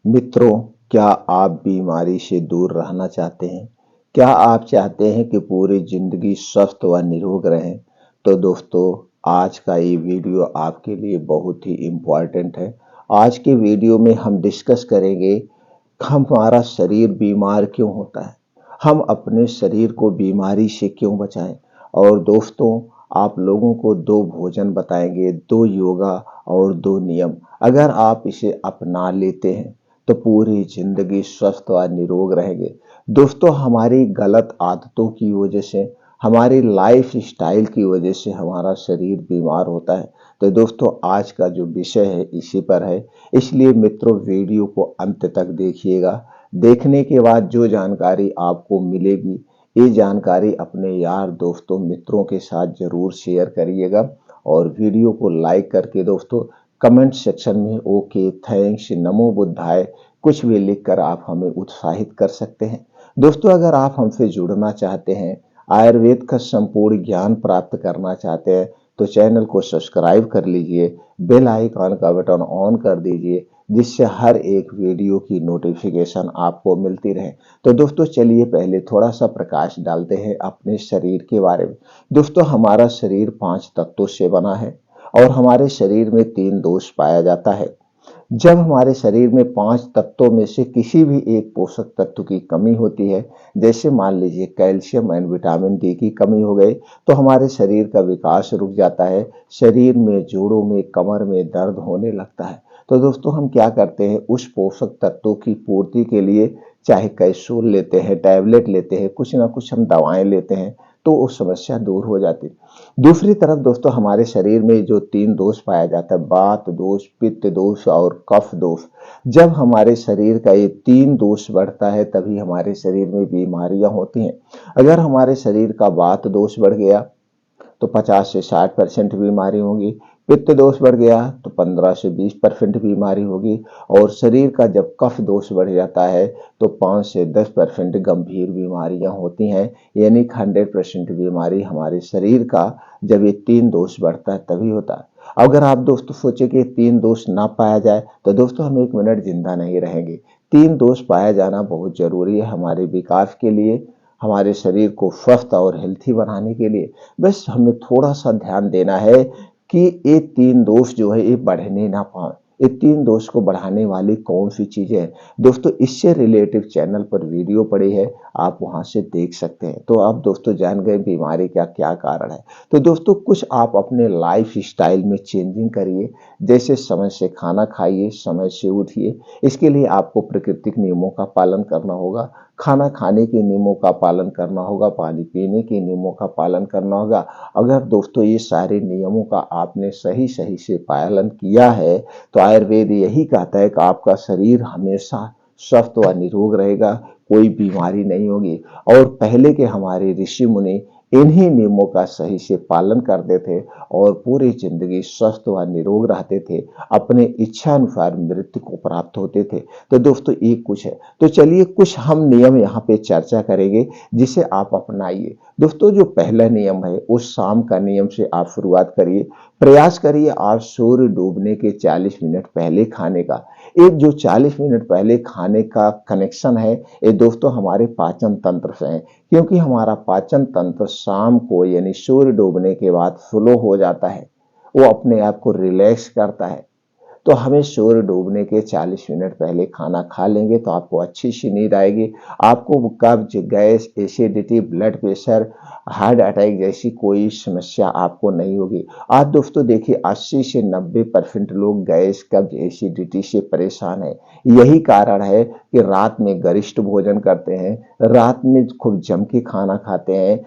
मित्रों, क्या आप बीमारी से दूर रहना चाहते हैं? क्या आप चाहते हैं कि पूरी जिंदगी स्वस्थ व निरोग रहें? तो दोस्तों, आज का ये वीडियो आपके लिए बहुत ही इम्पोर्टेंट है। आज के वीडियो में हम डिस्कस करेंगे हमारा शरीर बीमार क्यों होता है, हम अपने शरीर को बीमारी से क्यों बचाएं। और दोस्तों, आप लोगों को दो भोजन बताएंगे, दो योगा और दो नियम। अगर आप इसे अपना लेते हैं तो पूरी जिंदगी स्वस्थ और निरोग रहेंगे। दोस्तों, हमारी गलत आदतों की वजह से, हमारी लाइफ स्टाइल की वजह से हमारा शरीर बीमार होता है। तो दोस्तों, आज का जो विषय है इसी पर है, इसलिए मित्रों वीडियो को अंत तक देखिएगा। देखने के बाद जो जानकारी आपको मिलेगी, ये जानकारी अपने यार दोस्तों मित्रों के साथ जरूर शेयर करिएगा। और वीडियो को लाइक करके दोस्तों कमेंट सेक्शन में ओके, थैंक्स, नमो बुद्धाय कुछ भी लिखकर आप हमें उत्साहित कर सकते हैं। दोस्तों, अगर आप हमसे जुड़ना चाहते हैं, आयुर्वेद का संपूर्ण ज्ञान प्राप्त करना चाहते हैं, तो चैनल को सब्सक्राइब कर लीजिए, बेल आइकन का बटन ऑन कर दीजिए, जिससे हर एक वीडियो की नोटिफिकेशन आपको मिलती रहे। तो दोस्तों, चलिए पहले थोड़ा सा प्रकाश डालते हैं अपने शरीर के बारे में। दोस्तों, हमारा शरीर 5 तत्वों से बना है और हमारे शरीर में 3 दोष पाया जाता है। जब हमारे शरीर में 5 तत्वों में से किसी भी एक पोषक तत्व की कमी होती है, जैसे मान लीजिए कैल्शियम एंड विटामिन डी की कमी हो गई, तो हमारे शरीर का विकास रुक जाता है, शरीर में, जोड़ों में, कमर में दर्द होने लगता है। तो दोस्तों, हम क्या करते हैं, उस पोषक तत्वों की पूर्ति के लिए चाहे कैप्सूल लेते हैं, टैबलेट लेते हैं, कुछ ना कुछ हम दवाएं लेते हैं, तो वो समस्या दूर हो जाती है। दूसरी तरफ दोस्तों, हमारे शरीर में जो 3 दोष पाया जाता है, वात दोष, पित्त दोष और कफ दोष। जब हमारे शरीर का ये 3 दोष बढ़ता है, तभी हमारे शरीर में बीमारियां होती हैं। अगर हमारे शरीर का वात दोष बढ़ गया तो 50 से 60% बीमारी होगी। पित्त दोष बढ़ गया तो 15 से 20% बीमारी होगी। और शरीर का जब कफ दोष बढ़ जाता है तो 5 से 10% गंभीर बीमारियां होती हैं। यानी 100% बीमारी हमारे शरीर का जब ये 3 दोष बढ़ता है तभी होता है। अगर आप दोस्तों सोचे कि 3 दोष ना पाया जाए तो दोस्तों हम 1 मिनट जिंदा नहीं रहेंगे। 3 दोष पाया जाना बहुत जरूरी है हमारे विकास के लिए, हमारे शरीर को स्वस्थ और हेल्थी बनाने के लिए। बस हमें थोड़ा सा ध्यान देना है कि ये 3 दोष जो है ये बढ़ने ना पाए। ये 3 दोष को बढ़ाने वाली कौन सी चीजें हैं दोस्तों, इससे रिलेटिव चैनल पर वीडियो पड़ी है, आप वहां से देख सकते हैं। तो आप दोस्तों जान गए बीमारी का क्या कारण है। तो दोस्तों, कुछ आप अपने लाइफ स्टाइल में चेंजिंग करिए, जैसे समय से खाना खाइए, समय से उठिए। इसके लिए आपको प्राकृतिक नियमों का पालन करना होगा, खाना खाने के नियमों का पालन करना होगा, पानी पीने के नियमों का पालन करना होगा। अगर दोस्तों ये सारे नियमों का आपने सही सही से पालन किया है, तो आयुर्वेद यही कहता है कि आपका शरीर हमेशा स्वस्थ व निरोग रहेगा, कोई बीमारी नहीं होगी। और पहले के हमारे ऋषि मुनि इन्हीं नियमों का सही से पालन करते थे और पूरी जिंदगी स्वस्थ व निरोग रहते थे, अपने इच्छा अनुसार मृत्यु को प्राप्त होते थे। तो दोस्तों, ये कुछ है। तो चलिए कुछ हम नियम यहाँ पे चर्चा करेंगे जिसे आप अपनाइए। दोस्तों, जो पहला नियम है उस शाम का नियम से आप शुरुआत करिए। प्रयास करिए आप सूर्य डूबने के 40 मिनट पहले खाने का। एक जो 40 मिनट पहले खाने का कनेक्शन है, ये दोस्तों हमारे पाचन तंत्र से है, क्योंकि हमारा पाचन तंत्र शाम को यानी सूर्य डूबने के बाद स्लो हो जाता है, वो अपने आप को रिलैक्स करता है। तो हमें सूर्य डूबने के 40 मिनट पहले खाना खा लेंगे तो आपको अच्छी सी नींद आएगी। आपको कब्ज, gas, acidity, blood pressure, heart attack जैसी कोई समस्या आपको नहीं होगी। आज दोस्तों देखिए 80 से 90% लोग गैस, कब्ज, एसिडिटी से परेशान है। यही कारण है कि रात में गरिष्ठ भोजन करते हैं, रात में खूब जम के खाना खाते हैं।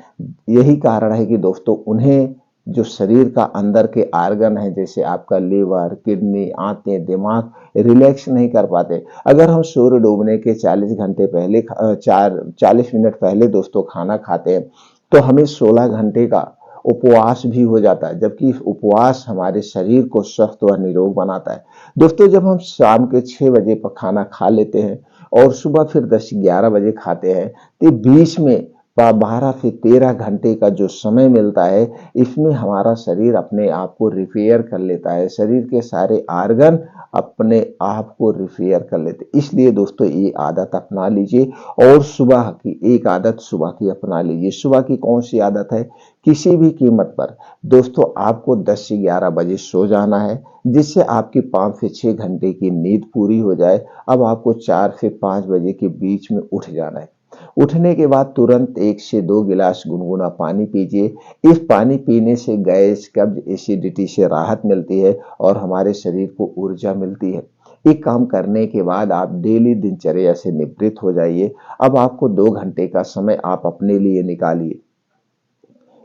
यही कारण है कि दोस्तों उन्हें जो शरीर का अंदर के आर्गन है, जैसे आपका लीवर, किडनी, आंतें, दिमाग रिलैक्स नहीं कर पाते। अगर हम सूर्य डूबने के 40 घंटे पहले 40 मिनट पहले दोस्तों खाना खाते हैं तो हमें 16 घंटे का उपवास भी हो जाता है, जबकि उपवास हमारे शरीर को स्वस्थ व निरोग बनाता है। दोस्तों, जब हम शाम के 6 बजे पर खाना खा लेते हैं और सुबह फिर 10-11 बजे खाते हैं, तो बीच में 12 से 13 घंटे का जो समय मिलता है, इसमें हमारा शरीर अपने आप को रिपेयर कर लेता है। शरीर के सारे आर्गन अपने आप को रिपेयर कर लेते हैं। इसलिए दोस्तों ये आदत अपना लीजिए। और सुबह की एक आदत सुबह की अपना लीजिए। सुबह की कौन सी आदत है? किसी भी कीमत पर दोस्तों आपको 10 से 11 बजे सो जाना है, जिससे आपकी 5 से 6 घंटे की नींद पूरी हो जाए। अब आपको 4 से 5 बजे के बीच में उठ जाना है। उठने के बाद तुरंत 1 से 2 गिलास गुनगुना पानी पीजिए। इस पानी पीने से गैस, कब्ज, एसिडिटी से राहत मिलती है और हमारे शरीर को ऊर्जा मिलती है। ये काम करने के बाद आप डेली दिनचर्या से निवृत्त हो जाइए। अब आपको 2 घंटे का समय आप अपने लिए निकालिए।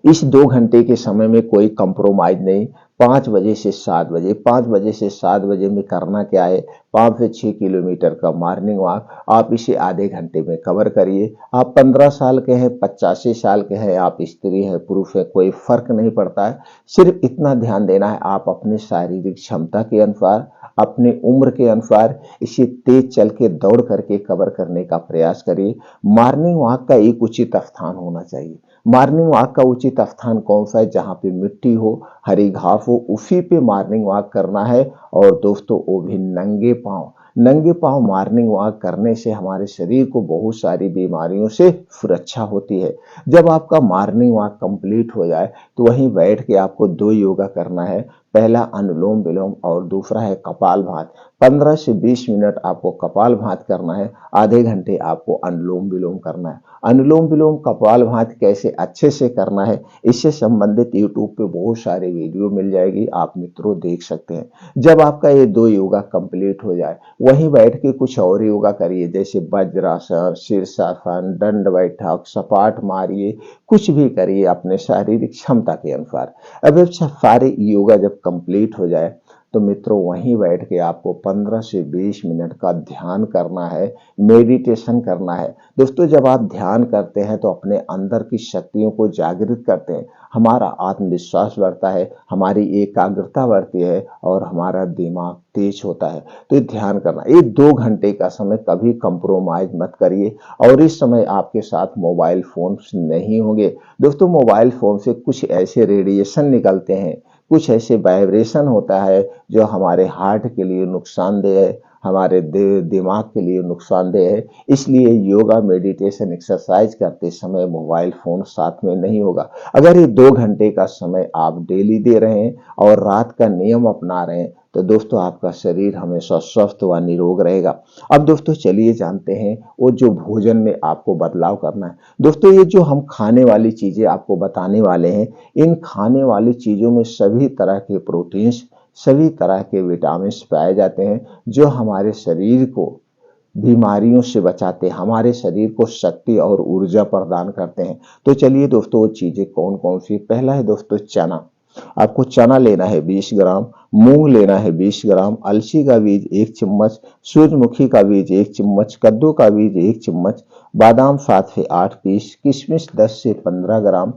इस 2 घंटे के समय में कोई कंप्रोमाइज नहीं। 5 बजे से 7 बजे, 5 बजे से 7 बजे में करना क्या है? 5 से 6 किलोमीटर का मॉर्निंग वॉक, आप इसे आधे घंटे में कवर करिए। आप 15 साल के हैं, 85 साल के हैं, आप स्त्री हैं, पुरुष हैं, कोई फर्क नहीं पड़ता है। सिर्फ इतना ध्यान देना है, आप अपने शारीरिक क्षमता के अनुसार, अपनी उम्र के अनुसार इसे तेज चल के दौड़ करके कवर करने का प्रयास करिए। मॉर्निंग वॉक का एक उचित स्थान होना चाहिए। मॉर्निंग वॉक का उचित स्थान कौन सा है? जहाँ पे मिट्टी हो, हरी घास हो, उसी पे मॉर्निंग वॉक करना है। और दोस्तों वो भी नंगे पांव। नंगे पांव मॉर्निंग वॉक करने से हमारे शरीर को बहुत सारी बीमारियों से सुरक्षा होती है। जब आपका मॉर्निंग वॉक कंप्लीट हो जाए तो वहीं बैठ के आपको 2 योगा करना है। पहला अनुलोम विलोम और दूसरा है कपालभाति। 15 से 20 मिनट आपको कपालभाति करना है, आधे घंटे आपको अनुलोम विलोम करना है। अनुलोम विलोम कपालभाति कैसे अच्छे से करना है, इससे संबंधित यूट्यूब पे बहुत सारे वीडियो मिल जाएगी, आप मित्रों देख सकते हैं। जब आपका ये 2 योगा कंप्लीट हो जाए, वहीं बैठ के कुछ और योगा करिए, जैसे वज्रासन, शीर्षासन, दंड बैठक, सपाट मारिए, कुछ भी करिए अपने शारीरिक क्षमता के अनुसार। अब ये सारे योगा जब कंप्लीट हो जाए तो मित्रों वहीं बैठ के आपको 15 से 20 मिनट का ध्यान करना है, मेडिटेशन करना है। दोस्तों जब आप ध्यान करते हैं तो अपने अंदर की शक्तियों को जागृत करते हैं, हमारा आत्मविश्वास बढ़ता है, हमारी एकाग्रता बढ़ती है और हमारा दिमाग तेज होता है। तो ध्यान करना, ये 2 घंटे का समय कभी कंप्रोमाइज मत करिए। और इस समय आपके साथ मोबाइल फोन नहीं होंगे। दोस्तों मोबाइल फोन से कुछ ऐसे रेडिएशन निकलते हैं, कुछ ऐसे वाइब्रेशन होता है जो हमारे हार्ट के लिए नुकसानदेह है, हमारे दिमाग के लिए नुकसानदेह है। इसलिए योगा, मेडिटेशन, एक्सरसाइज करते समय मोबाइल फोन साथ में नहीं होगा। अगर ये 2 घंटे का समय आप डेली दे रहे हैं और रात का नियम अपना रहे हैं तो दोस्तों आपका शरीर हमेशा स्वस्थ व निरोग रहेगा। अब दोस्तों चलिए जानते हैं वो जो भोजन में आपको बदलाव करना है। दोस्तों ये जो हम खाने वाली चीजें आपको बताने वाले हैं, इन खाने वाली चीजों में सभी तरह के प्रोटीन्स, सभी तरह के विटामिन पाए जाते हैं जो हमारे शरीर को बीमारियों से बचाते हैं, हमारे शरीर को शक्ति और ऊर्जा प्रदान करते हैं। तो चलिए दोस्तों वो चीजें कौन कौन सी। पहला है दोस्तों चना। आपको चना लेना है 20 ग्राम, मूंग लेना है 20 ग्राम, अलसी का बीज 1 चम्मच, सूरजमुखी का बीज 1 चम्मच, कद्दू का बीज 1 चम्मच, बादाम 7 से 8 पीस, किशमिश 10 से 15 ग्राम,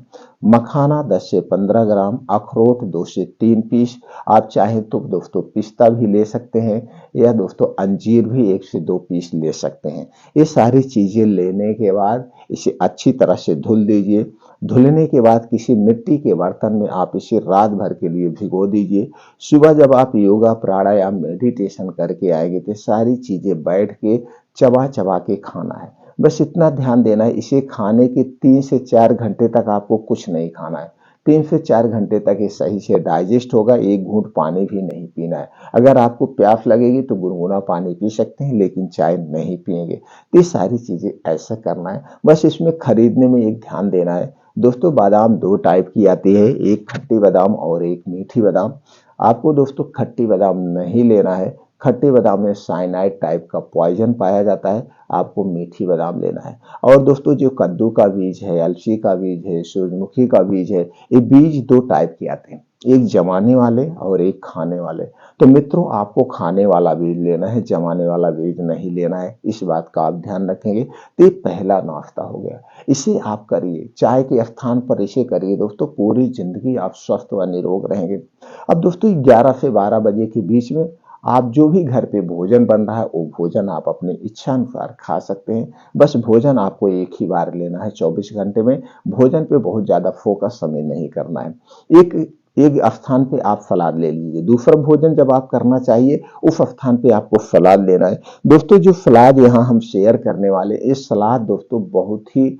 मखाना 10 से 15 ग्राम, अखरोट 2 से 3 पीस। आप चाहें तो दोस्तों पिस्ता भी ले सकते हैं या दोस्तों अंजीर भी 1 से 2 पीस ले सकते हैं। ये सारी चीजें लेने के बाद इसे अच्छी तरह से धुल दीजिए। धुलने के बाद किसी मिट्टी के बर्तन में आप इसे रात भर के लिए भिगो दीजिए। सुबह जब आप योगा, प्राणायाम, मेडिटेशन करके आएंगे तो सारी चीजें बैठ के चबा चबा के खाना है। बस इतना ध्यान देना है, इसे खाने के 3 से 4 घंटे तक आपको कुछ नहीं खाना है। 3 से 4 घंटे तक ये सही से डाइजेस्ट होगा। एक घूंट पानी भी नहीं पीना है। अगर आपको प्यास लगेगी तो गुनगुना पानी पी सकते हैं, लेकिन चाय नहीं पिएंगे। तो ये सारी चीजें ऐसा करना है। बस इसमें खरीदने में एक ध्यान देना है। दोस्तों बादाम 2 टाइप की आती है, एक खट्टी बादाम और एक मीठी बादाम। आपको दोस्तों खट्टी बादाम नहीं लेना है। खट्टे बादाम में साइनाइड टाइप का पॉइजन पाया जाता है। आपको मीठी बादाम लेना है। और दोस्तों जो कद्दू का बीज है, अलसी का बीज है, सूरजमुखी का बीज है, ये बीज 2 टाइप के आते हैं, एक जमाने वाले और एक खाने वाले। तो मित्रों आपको खाने वाला बीज लेना है, जमाने वाला बीज नहीं लेना है। इस बात का आप ध्यान रखेंगे। तो ये पहला नाश्ता हो गया। इसे आप करिए, चाय के स्थान पर इसे करिए दोस्तों, पूरी जिंदगी आप स्वस्थ व निरोग रहेंगे। अब दोस्तों 11 से 12 बजे के बीच में आप जो भी घर पे भोजन बन रहा है वो भोजन आप अपनी इच्छा अनुसार खा सकते हैं। बस भोजन आपको एक ही बार लेना है 24 घंटे में। भोजन पे बहुत ज़्यादा फोकस हमें नहीं करना है। एक एक स्थान पे आप सलाद ले लीजिए, दूसरा भोजन जब आप करना चाहिए उस स्थान पे आपको सलाद लेना है। दोस्तों जो सलाद यहाँ हम शेयर करने वाले, ये सलाद दोस्तों बहुत ही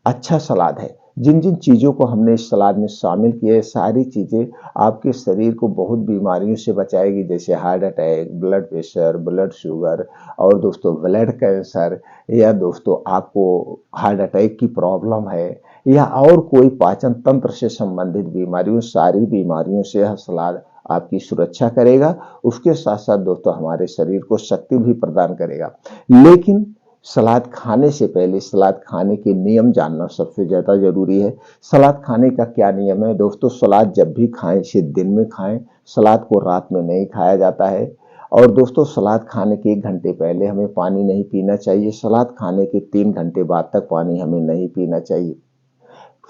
अच्छा सलाद है। जिन जिन चीज़ों को हमने इस सलाद में शामिल किया है, सारी चीज़ें आपके शरीर को बहुत बीमारियों से बचाएगी, जैसे heart attack, blood pressure, blood sugar और दोस्तों ब्लड कैंसर, या दोस्तों आपको हार्ट अटैक की प्रॉब्लम है या और कोई पाचन तंत्र से संबंधित बीमारियों, सारी बीमारियों से यह सलाद आपकी सुरक्षा करेगा। उसके साथ साथ दोस्तों हमारे शरीर को शक्ति भी प्रदान करेगा। लेकिन सलाद खाने से पहले सलाद खाने के नियम जानना सबसे ज़्यादा ज़रूरी है। सलाद खाने का क्या नियम है दोस्तों? सलाद जब भी खाएं इसे दिन में खाएं, सलाद को रात में नहीं खाया जाता है। और दोस्तों सलाद खाने के 1 घंटे पहले हमें पानी नहीं पीना चाहिए। सलाद खाने के 3 घंटे बाद तक पानी हमें नहीं पीना चाहिए।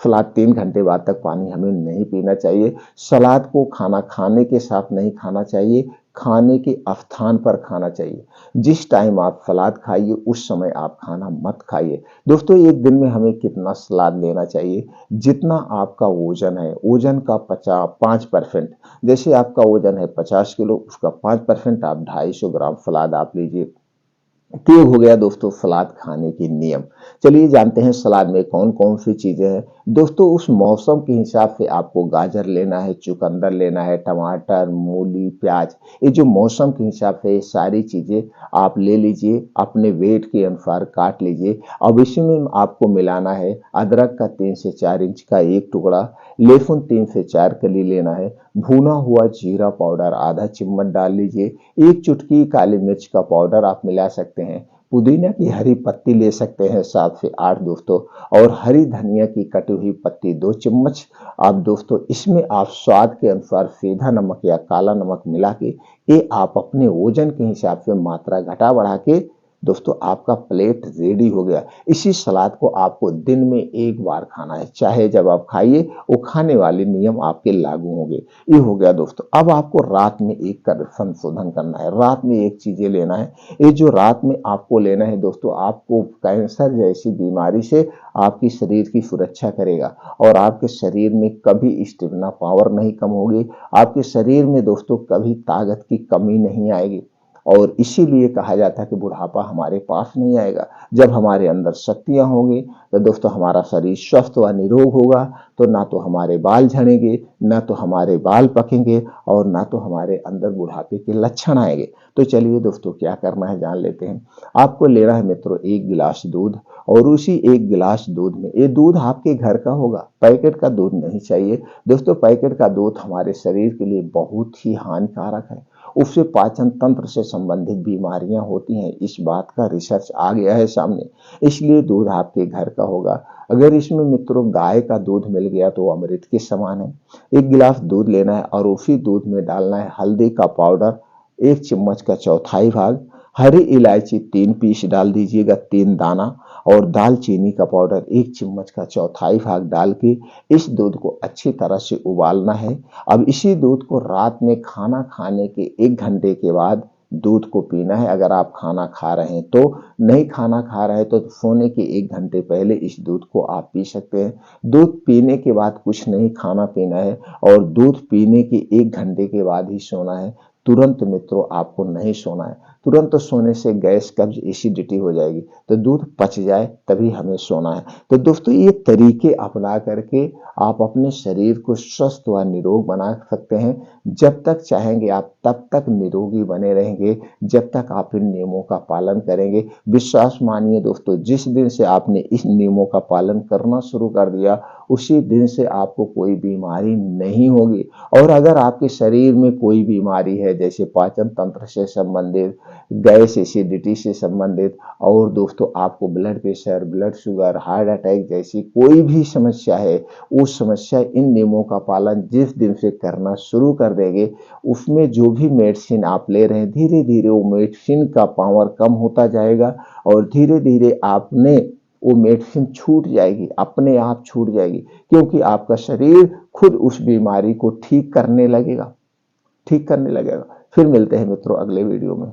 सलाद 3 घंटे बाद तक पानी हमें नहीं पीना चाहिए। सलाद को खाना खाने के साथ नहीं खाना चाहिए, खाने के स्थान पर खाना चाहिए। जिस टाइम आप सलाद खाइए उस समय आप खाना मत खाइए। दोस्तों एक दिन में हमें कितना सलाद लेना चाहिए? जितना आपका वजन है, वजन का 5%, जैसे आपका वजन है 50 किलो, उसका 5% आप 250 ग्राम सलाद आप लीजिए। तो ये हो गया दोस्तों सलाद खाने के नियम। चलिए जानते हैं सलाद में कौन कौन सी चीजें हैं। दोस्तों उस मौसम के हिसाब से आपको गाजर लेना है, चुकंदर लेना है, टमाटर, मूली, प्याज, ये जो मौसम के हिसाब से ये सारी चीजें आप ले लीजिए, अपने वेट के अनुसार काट लीजिए। अब इसमें आपको मिलाना है अदरक का 3 से 4 इंच का एक टुकड़ा, लहसुन 3 से 4 कली लेना है, भुना हुआ जीरा पाउडर आधा चम्मच डाल लीजिए, एक चुटकी काली मिर्च का पाउडर आप मिला सकते हैं, पुदीना की हरी पत्ती ले सकते हैं 7 से 8 दोस्तों, और हरी धनिया की कटी हुई पत्ती 2 चम्मच। आप दोस्तों इसमें आप स्वाद के अनुसार सीधा नमक या काला नमक मिला के ये आप अपने वजन के हिसाब से मात्रा घटा बढ़ा के दोस्तों आपका प्लेट रेडी हो गया। इसी सलाद को आपको दिन में एक बार खाना है, चाहे जब आप खाइए वो खाने वाले नियम आपके लागू होंगे। ये हो गया दोस्तों। अब आपको रात में एक कर संशोधन करना है, रात में एक चीजें लेना है। ये जो रात में आपको लेना है दोस्तों, आपको कैंसर जैसी बीमारी से आपकी शरीर की सुरक्षा करेगा और आपके शरीर में कभी स्टेमिना पावर नहीं कम होगी, आपके शरीर में दोस्तों कभी ताकत की कमी नहीं आएगी। और इसीलिए कहा जाता है कि बुढ़ापा हमारे पास नहीं आएगा। जब हमारे अंदर शक्तियां होंगी तो दोस्तों हमारा शरीर स्वस्थ व निरोग होगा, तो ना तो हमारे बाल झड़ेंगे, ना तो हमारे बाल पकेंगे और ना तो हमारे अंदर बुढ़ापे के लक्षण आएंगे। तो चलिए दोस्तों क्या करना है जान लेते हैं। आपको लेना है मित्रों 1 गिलास दूध, और उसी 1 गिलास दूध में, ये दूध आपके घर का होगा, पैकेट का दूध नहीं चाहिए दोस्तों। पैकेट का दूध हमारे शरीर के लिए बहुत ही हानिकारक है, उससे पाचन तंत्र से संबंधित बीमारियां होती हैं। इस बात का रिसर्च आ गया है सामने, इसलिए दूध आपके घर का होगा। अगर इसमें मित्रों गाय का दूध मिल गया तो अमृत के समान है। 1 गिलास दूध लेना है और उसी दूध में डालना है हल्दी का पाउडर 1 चम्मच का चौथाई भाग, हरी इलायची 3 पीस डाल दीजिएगा, 3 दाना, और दालचीनी का पाउडर 1 चम्मच का चौथाई भाग डाल के इस दूध को अच्छी तरह से उबालना है। अब इसी दूध को रात में खाना खाने के 1 घंटे के बाद दूध को पीना है। अगर आप खाना खा रहे हैं तो, नहीं खाना खा रहे हैं तो सोने के 1 घंटे पहले इस दूध को आप पी सकते हैं। दूध पीने के बाद कुछ नहीं खाना पीना है और दूध पीने के 1 घंटे के बाद ही सोना है। तुरंत मित्रों आपको नहीं सोना है, तुरंत सोने से गैस कब्ज एसिडिटी हो जाएगी, तो दूध पच जाए तभी हमें सोना है। तो दोस्तों ये तरीके अपना करके आप अपने शरीर को स्वस्थ व निरोग बना सकते हैं। जब तक चाहेंगे आप तब तक निरोगी बने रहेंगे, जब तक आप इन नियमों का पालन करेंगे। विश्वास मानिए दोस्तों, जिस दिन से आपने इस नियमों का पालन करना शुरू कर दिया उसी दिन से आपको कोई बीमारी नहीं होगी। और अगर आपके शरीर में कोई बीमारी है, जैसे पाचन तंत्र से संबंधित, गैस एसिडिटी से संबंधित, और दोस्तों आपको blood pressure, blood sugar, heart attack जैसी कोई भी समस्या है, वो समस्या इन नियमों का पालन जिस दिन से करना शुरू कर देंगे, उसमें जो भी मेडिसिन आप ले रहे हैं धीरे धीरे वो मेडिसिन का पावर कम होता जाएगा और धीरे धीरे आपने वो मेडिसिन छूट जाएगी, अपने आप छूट जाएगी, क्योंकि आपका शरीर खुद उस बीमारी को ठीक करने लगेगा। ठीक करने लगेगा। फिर मिलते हैं मित्रों अगले वीडियो में।